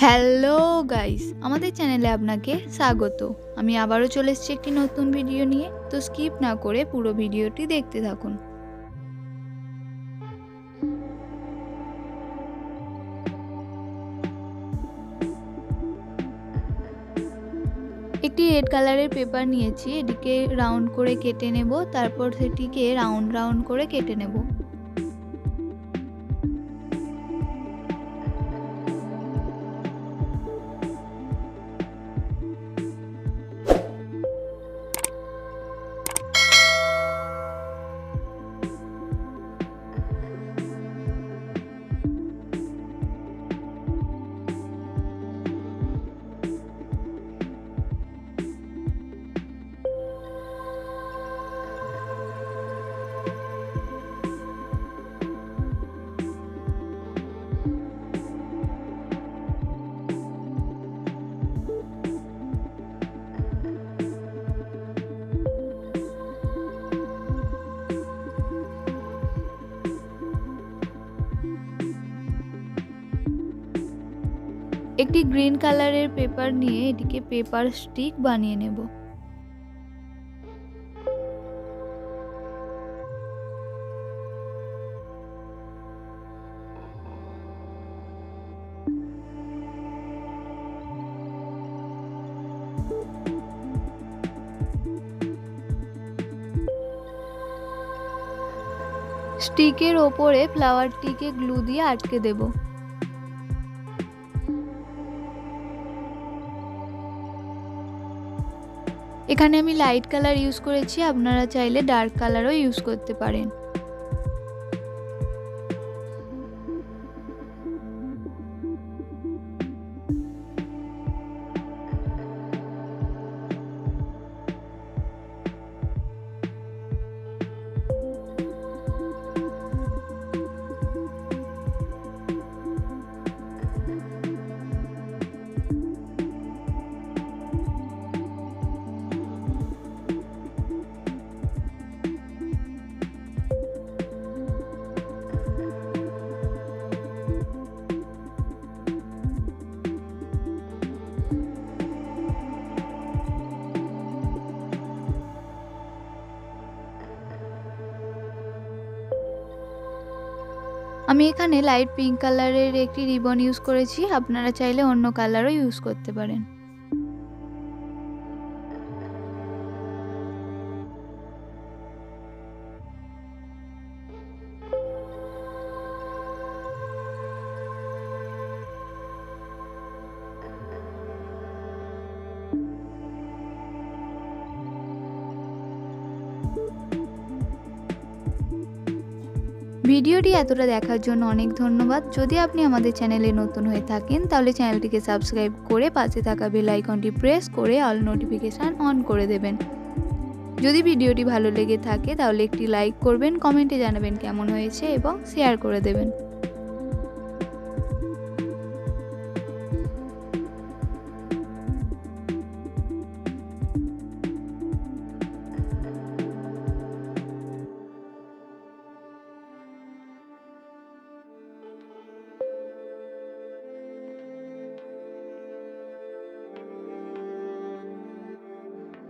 Hello guys, আমাদের চ্যানেলে আপনাকে স্বাগত। আমি আবারও চলে এসেছি একটি নতুন ভিডিও নিয়ে। তো স্কিপ না করে পুরো ভিডিওটি দেখতে থাকুন। একটি রেড কালারের পেপার নিয়েছি, এটিকে রাউন্ড করে কেটে নেব, তারপর সেটিকে রাউন্ড রাউন্ড করে কেটে নেব। একটি গ্রিন কালারের পেপার নিয়ে এটিকে পেপার স্টিক বানিয়ে নেব। স্টিকের ওপরে ফ্লাওয়ারটিকে গ্লু দিয়ে আটকে দেব। এখানে আমি লাইট কালার ইউজ করেছি, আপনারা চাইলে ডার্ক কালারও ইউজ করতে পারেন। আমি এখানে লাইট পিঙ্ক কালারের একটি রিবন ইউজ করেছি, আপনারা চাইলে অন্য কালারও ইউজ করতে পারেন। ভিডিওটি এতটা দেখার জন্য অনেক ধন্যবাদ। যদি আপনি আমাদের চ্যানেলে নতুন হয়ে থাকেন তাহলে চ্যানেলটিকে সাবস্ক্রাইব করে পাশে থাকা বেল আইকনটি প্রেস করে অল নোটিফিকেশান অন করে দেবেন। যদি ভিডিওটি ভালো লেগে থাকে তাহলে একটি লাইক করবেন, কমেন্টে জানাবেন কেমন হয়েছে এবং শেয়ার করে দেবেন।